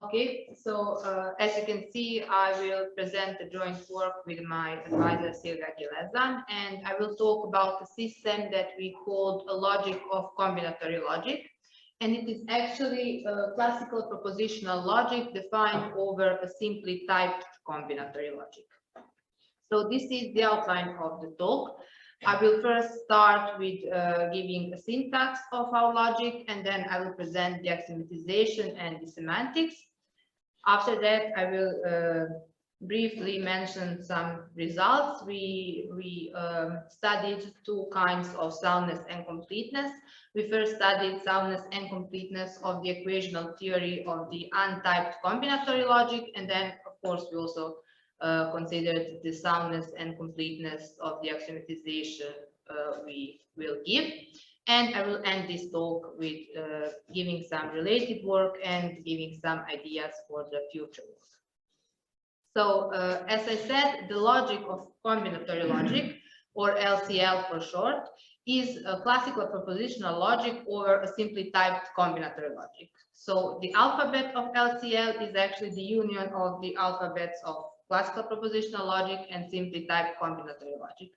Okay, so as you can see, I will present the joint work with my advisor Silvia Ghilezan, and I will talk about a system that we called a logic of combinatory logic. And it is actually a classical propositional logic defined over a simply typed combinatory logic. So this is the outline of the talk. I will first start with giving a syntax of our logic, and then I will present the axiomatization and the semantics. After that, I will briefly mention some results. We studied two kinds of soundness and completeness. We first studied soundness and completeness of the equational theory of the untyped combinatory logic, and then, of course, we also considered the soundness and completeness of the axiomatization we will give. And I will end this talk with giving some related work and giving some ideas for the future work. So, as I said, the logic of combinatory logic, or LCL for short, is a classical propositional logic over a simply typed combinatory logic. So the alphabet of LCL is actually the union of the alphabets of classical propositional logic and simply typed combinatory logic.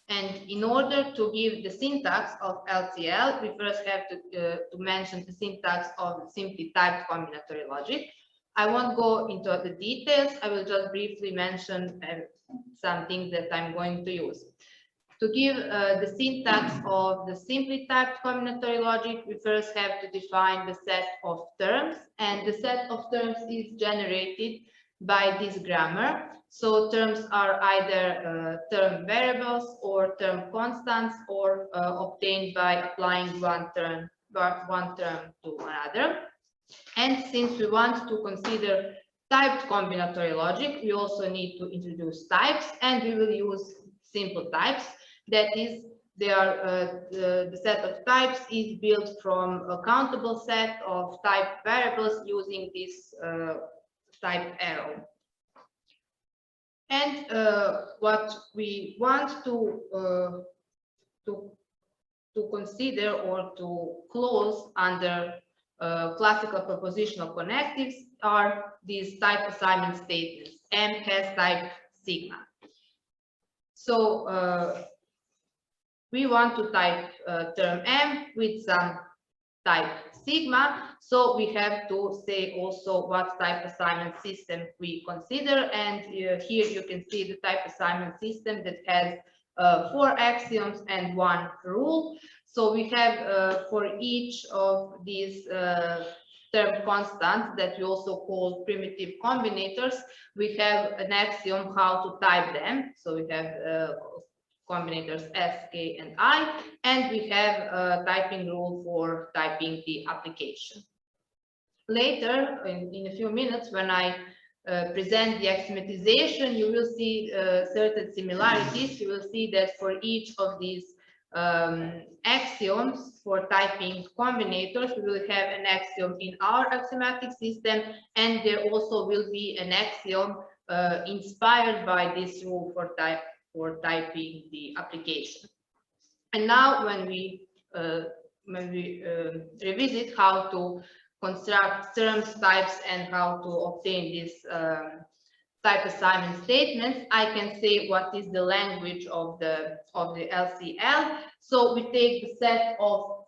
And in order to give the syntax of LCL, we first have to mention the syntax of simply typed combinatory logic. I won't go into the details. I will just briefly mention some things that I'm going to use. To give the syntax of the simply typed combinatory logic, we first have to define the set of terms, and the set of terms is generated by this grammar. So terms are either term variables or term constants, or obtained by applying one term to another. And since we want to consider typed combinatory logic, we also need to introduce types, and we will use simple types. That is, they are the set of types is built from a countable set of type variables using this type arrow. And what we want to consider or to close under classical propositional connectives are these type assignment statements. M has type sigma. So we want to type term M with some type sigma, so we have to say also what type assignment system we consider. And here you can see the type assignment system that has 4 axioms and 1 rule. So we have for each of these term constants that we also call primitive combinators, we have an axiom how to type them. So we have combinators S, K, and I, and we have a typing rule for typing the application. Later, in a few minutes, when I present the axiomatization, you will see certain similarities. You will see that for each of these axioms for typing combinators, we will have an axiom in our axiomatic system, and there also will be an axiom inspired by this rule for typing the application. And now when we revisit how to construct terms, types, and how to obtain these type assignment statements, I can say what is the language of the LCL. So we take the set of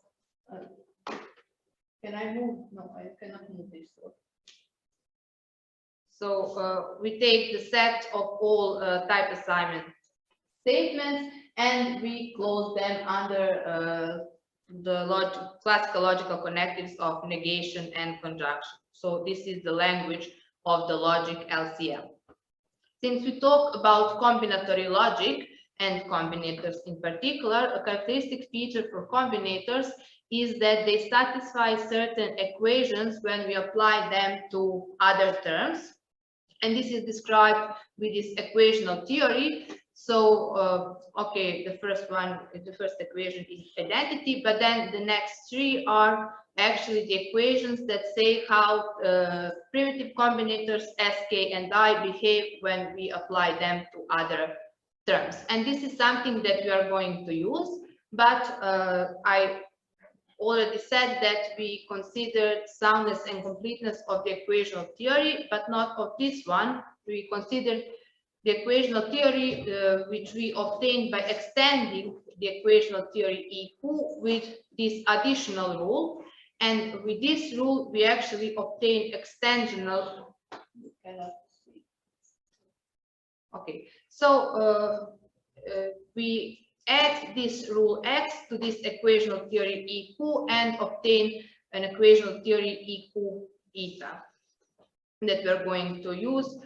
can I move? No, I cannot move this one. So we take the set of all type assignment statements, and we close them under the classical logical connectives of negation and conjunction. So this is the language of the logic LCL. Since we talk about combinatory logic and combinators in particular, a characteristic feature for combinators is that they satisfy certain equations when we apply them to other terms. And this is described with this equational theory. So, okay, the first equation is identity, but then the next 3 are actually the equations that say how primitive combinators S, K, and I behave when we apply them to other terms. And this is something that we are going to use, but I already said that we considered soundness and completeness of the equational theory, but not of this one. We considered the equational theory which we obtained by extending the equational theory EQ with this additional rule. And with this rule, we actually obtain extensional. Okay, so we add this rule X to this equational theory EQ and obtain an equational theory EQ eta that we're going to use.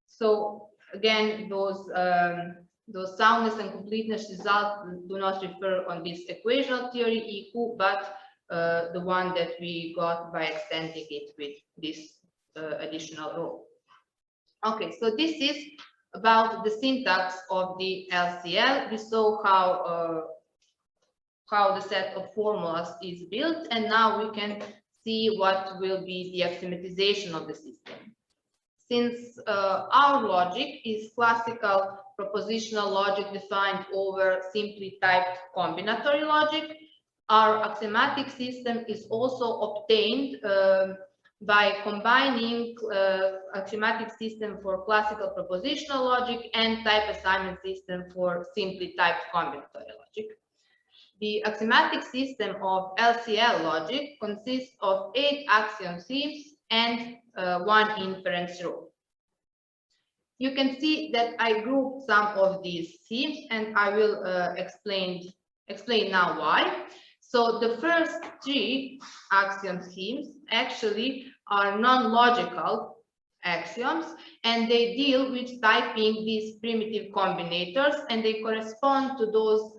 So again, those soundness and completeness results do not refer on this equational theory EQ, but the one that we got by extending it with this additional rule. Okay, so this is about the syntax of the LCL. We saw how the set of formulas is built, and now we can see what will be the axiomatization of the system. Since our logic is classical propositional logic defined over simply typed combinatory logic, our axiomatic system is also obtained by combining axiomatic system for classical propositional logic and type assignment system for simply typed combinatory logic. The axiomatic system of LCL logic consists of 8 axiom themes and 1 inference rule. You can see that I grouped some of these themes, and I will explain now why. So the first 3 axiom themes actually are non-logical axioms, and they deal with typing these primitive combinators, and they correspond to those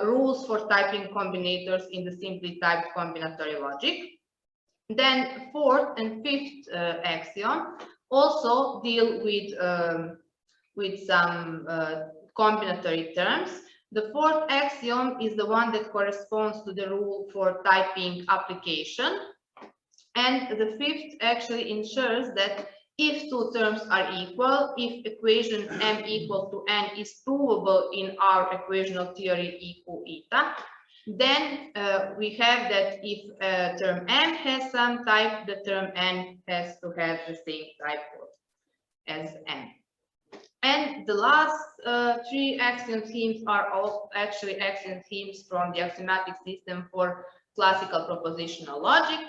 rules for typing combinators in the simply typed combinatory logic. Then 4th and 5th axiom also deal with some combinatory terms. The 4th axiom is the one that corresponds to the rule for typing application. And the 5th actually ensures that if 2 terms are equal, if equation m equal to n is provable in our equational theory EQ eta, then we have that if term m has some type, the term n has to have the same type as m. And the last 3 axiom themes are all actually axiom themes from the axiomatic system for classical propositional logic.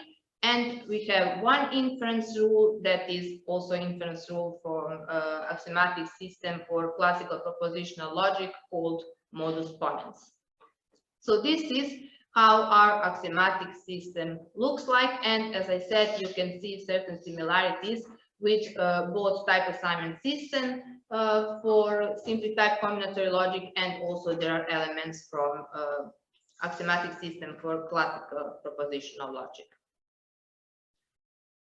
And we have 1 inference rule that is also inference rule from axiomatic system for classical propositional logic called modus ponens. So this is how our axiomatic system looks like. And as I said, you can see certain similarities with both type assignment system for simply typed combinatory logic, and also there are elements from axiomatic system for classical propositional logic.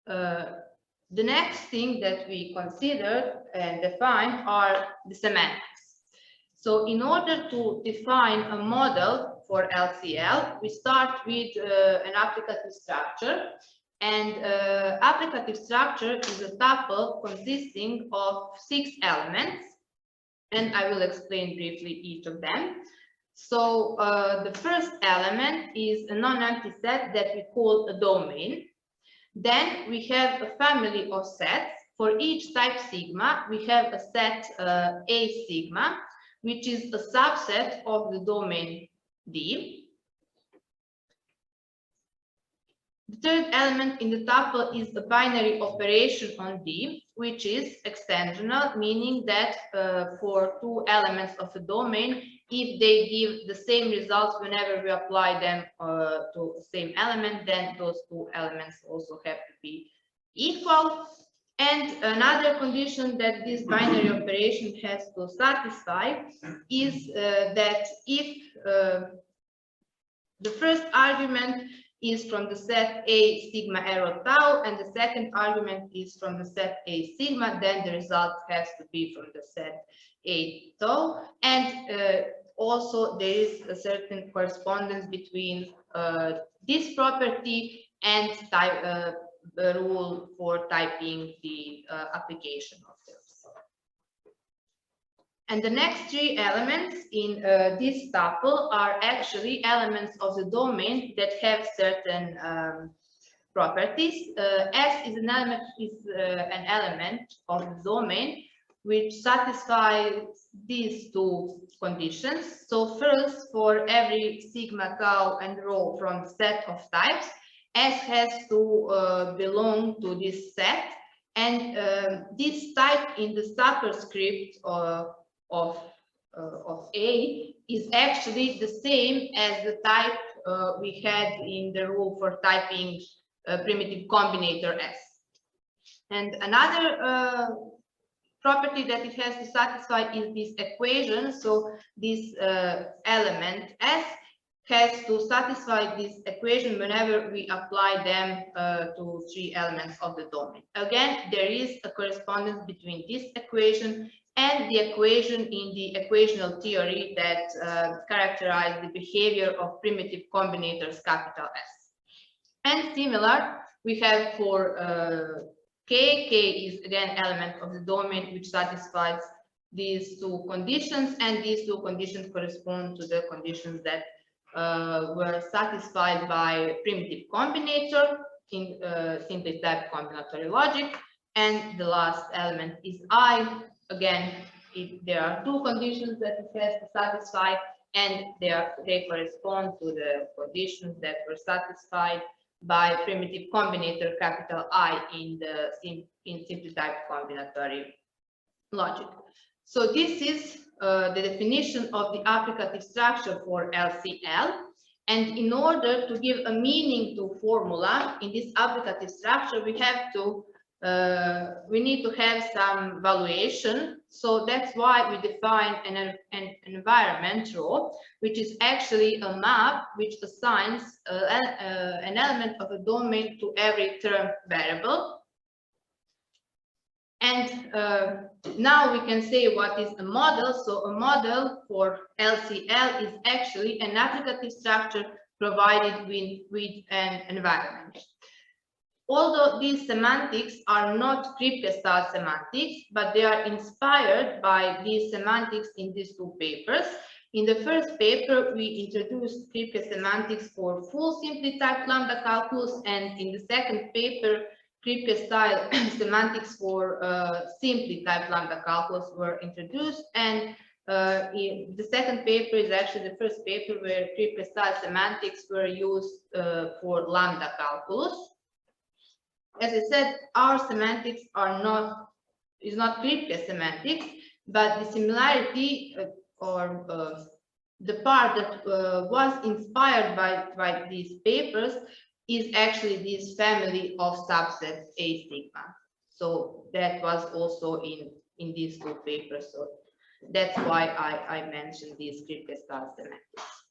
The next thing that we considered and defined are the semantics. So in order to define a model for LCL, we start with an applicative structure. And applicative structure is a tuple consisting of 6 elements. And I will explain briefly each of them. So the first element is a non-empty set that we call a domain. Then we have a family of sets. For each type sigma, we have a set A sigma, which is a subset of the domain D. The third element in the tuple is the binary operation on D, which is extensional, meaning that for 2 elements of a domain, if they give the same results whenever we apply them to the same element, then those 2 elements also have to be equal. And another condition that this binary operation has to satisfy is that if the first argument is from the set A sigma arrow tau, and the second argument is from the set A sigma, then the result has to be from the set A tau. And also there is a certain correspondence between this property and type, the rule for typing the application of this. And the next three elements in this tuple are actually elements of the domain that have certain properties. S is an element of the domain which satisfies these two conditions. So first, for every sigma, tau, and rho from the set of types, S has to belong to this set, and this type in the superscript of A is actually the same as the type we had in the rule for typing primitive combinator S. And another property that it has to satisfy is this equation. So this element S has to satisfy this equation whenever we apply them to three elements of the domain. Again, there is a correspondence between this equation and the equation in the equational theory that characterize the behavior of primitive combinators capital S. And similar, we have for K. K is again element of the domain which satisfies these two conditions, and these two conditions correspond to the conditions that were satisfied by primitive combinator in simply type combinatory logic. And the last element is I. Again, there are two conditions that it has to satisfy, and they correspond to the conditions that were satisfied by primitive combinator capital I in simply type combinatory logic. So this is the definition of the applicative structure for LCL. And in order to give a meaning to formula in this applicative structure, we need to have some valuation. So that's why we define an environment rho, which is actually a map which assigns an element of a domain to every term variable. And now we can say what is a model. So a model for LCL is actually an applicative structure provided with an environment. Although these semantics are not Kripke-style semantics, but they are inspired by these semantics in these two papers. In the first paper, we introduced Kripke semantics for full simply typed lambda calculus, and in the second paper, Kripke-style semantics for simply typed lambda calculus were introduced. And the second paper is actually the first paper where Kripke-style semantics were used for lambda calculus. As I said, our semantics is not Kripke semantics, but the similarity or the part that was inspired by these papers is actually this family of subsets A sigma. So that was also in these two papers. So that's why I mentioned these Kripke-style semantics.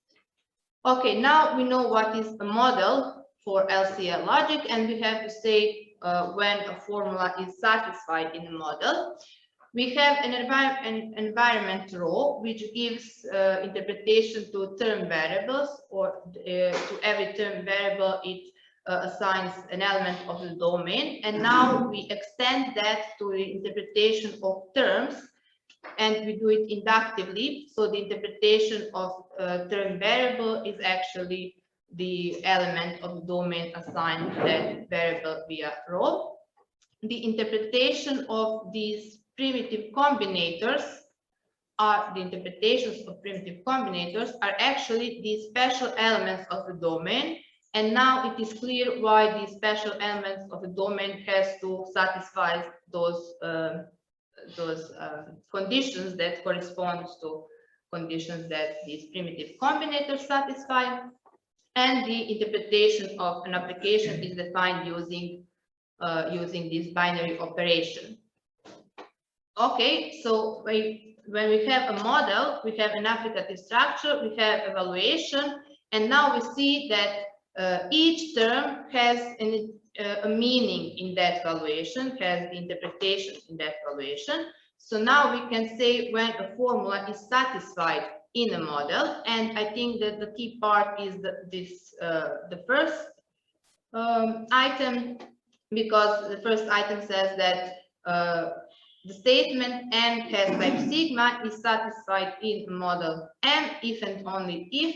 Okay, now we know what is a model for LCL logic, and we have to say when a formula is satisfied in a model. We have an environment rho, which gives interpretation to term variables, or to every term variable it assigns an element of the domain. And now we extend that to the interpretation of terms, and we do it inductively. So the interpretation of term variable is actually the element of the domain assigned to that variable via rho. The interpretation of these primitive combinators are actually these special elements of the domain. And now it is clear why these special elements of the domain has to satisfy those conditions that correspond to conditions that these primitive combinators satisfy. And the interpretation of an application is defined using this binary operation. Okay, so when we have a model, we have an applicative structure, we have evaluation, and now we see that each term has a meaning in that valuation, has the interpretation in that valuation. So now we can say when a formula is satisfied in a model, and I think that the key part is the first item, because the first item says that the statement M has type sigma is satisfied in model M if and only if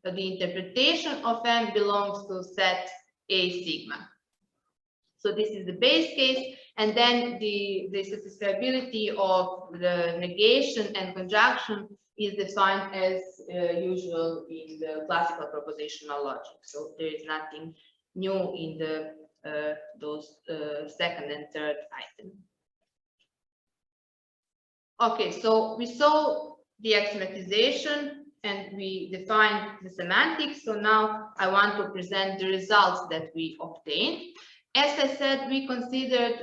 the interpretation of M belongs to set A sigma. So this is the base case, and then the satisfiability of the negation and conjunction is defined as usual in the classical propositional logic. So there is nothing new in the those second and third item. Okay, so we saw the axiomatization and we defined the semantics. So now I want to present the results that we obtained. As I said, we considered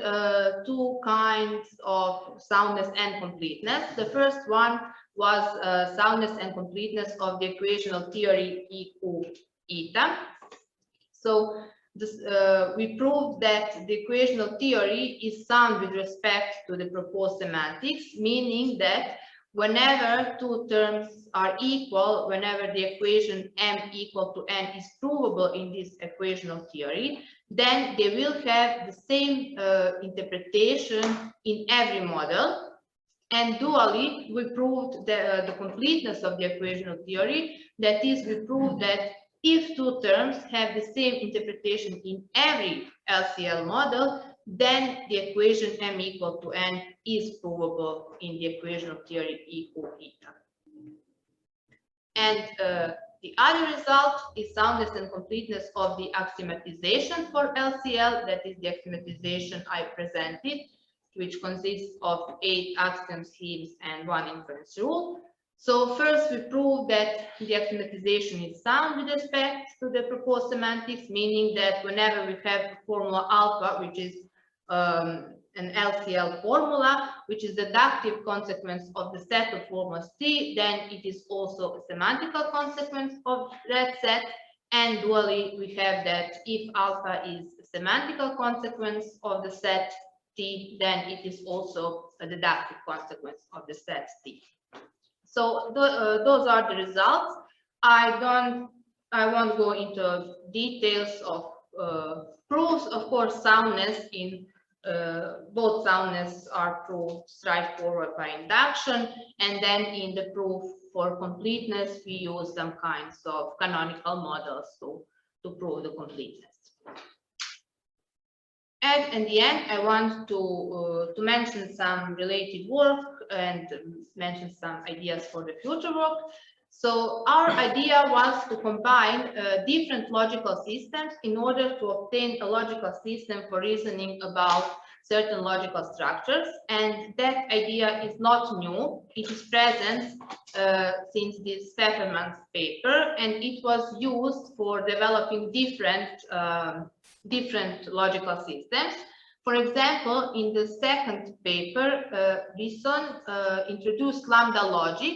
two kinds of soundness and completeness. The first one was soundness and completeness of the equational theory EQ eta. So this, we proved that the equational theory is sound with respect to the proposed semantics, meaning that whenever two terms are equal, whenever the equation M equal to N is provable in this equational theory, then they will have the same interpretation in every model. And dually, we proved the completeness of the equational theory. That is, we proved that if two terms have the same interpretation in every LCL model, then the equation M equal to N is provable in the equational theory EQ eta. And the other result is soundness and completeness of the axiomatization for LCL. That is the axiomatization I presented, which consists of 8 axiom schemes and 1 inference rule. So first we prove that the axiomatization is sound with respect to the proposed semantics, meaning that whenever we have formula alpha, which is an LCL formula, which is the deductive consequence of the set of formulas T, then it is also a semantical consequence of that set. And dually, we have that if alpha is a semantical consequence of the set T, then it is also a deductive consequence of the set T. So those are the results. I won't go into details of proofs. Of course, soundness in both soundness are proved straightforward by induction, and then in the proof for completeness, we use some kinds of canonical models to prove the completeness. And in the end, I want to mention some related work and mention some ideas for the future work. So our idea was to combine different logical systems in order to obtain a logical system for reasoning about certain logical structures. And that idea is not new. It is present since this Pfefferman's paper, and it was used for developing different logical systems. For example, in the second paper, Ghilezan introduced lambda logic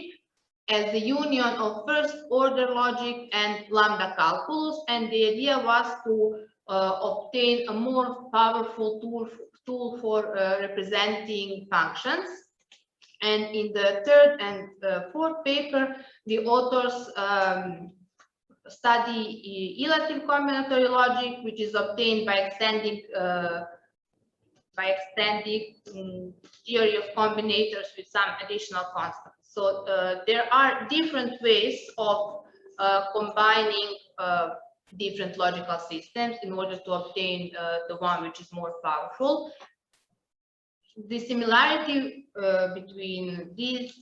as the union of first order logic and lambda calculus, and the idea was to obtain a more powerful tool for representing functions. And in the third and fourth paper, the authors study relative combinatory logic, which is obtained by extending theory of combinators with some additional constants. So there are different ways of combining different logical systems in order to obtain the one which is more powerful. The similarity between these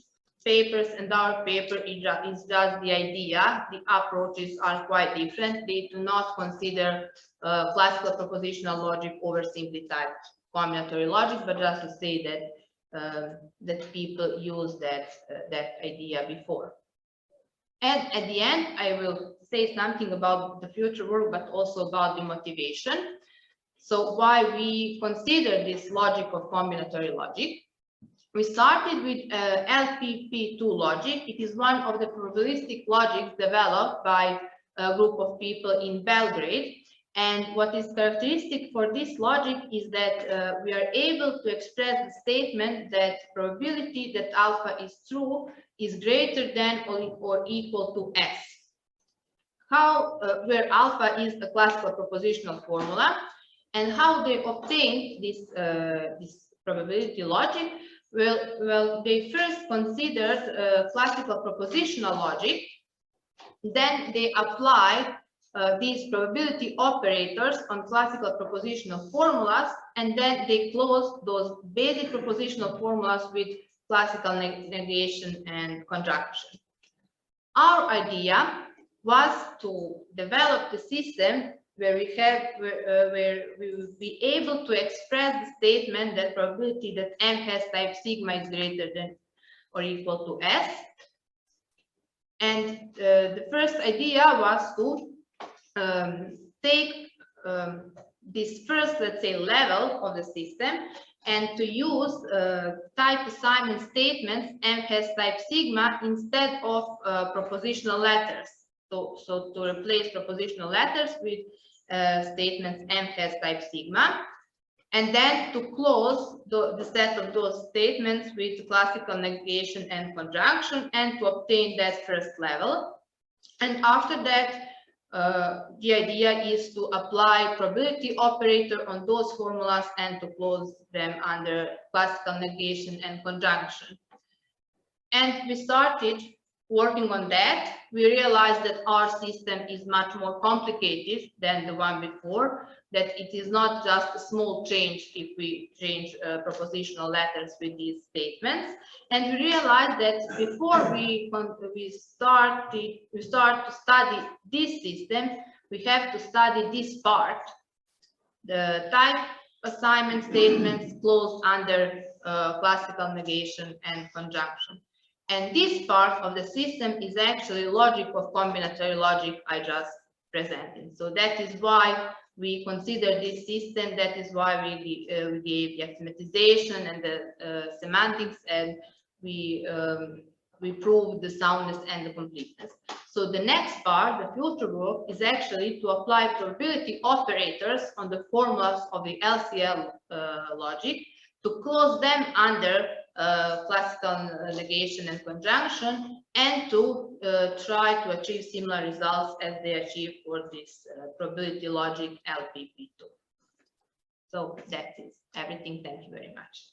papers and our paper is just the idea. The approaches are quite different. They do not consider classical propositional logic over simply typed combinatory logic, but just to say that that people use that idea before. And at the end, I will say something about the future work, but also about the motivation. So why we consider this logic of combinatory logic. We started with LPP2 logic. It is one of the probabilistic logics developed by a group of people in Belgrade. And what is characteristic for this logic is that we are able to express the statement that probability that alpha is true is greater than or equal to S. Where alpha is a classical propositional formula, and how they obtain this probability logic? Well, they first considered classical propositional logic. Then they applied these probability operators on classical propositional formulas, and then they closed those basic propositional formulas with classical negation and conjunction. Our idea was to develop the system where we will be able to express the statement that probability that M has type sigma is greater than or equal to S. And the first idea was to take this first, let's say, level of the system and to use type assignment statements M has type sigma instead of propositional letters. So to replace propositional letters with statements M has type sigma, and then to close the set of those statements with classical negation and conjunction, and to obtain that first level. And after that, the idea is to apply probability operator on those formulas and to close them under classical negation and conjunction. And we started working on that. We realized that our system is much more complicated than the one before, that it is not just a small change if we change propositional letters with these statements. And we realized that before we start to study this system, we have to study this part, the type assignment statements closed under classical negation and conjunction. And this part of the system is actually logic of combinatory logic I just presented. So that is why we consider this system. That is why we gave the axiomatization and the semantics, and we proved the soundness and the completeness. So the next part, the future work, is actually to apply probability operators on the formulas of the LCL logic to close them under classical negation and conjunction, and to try to achieve similar results as they achieve for this probability logic LPP2. So that is everything. Thank you very much.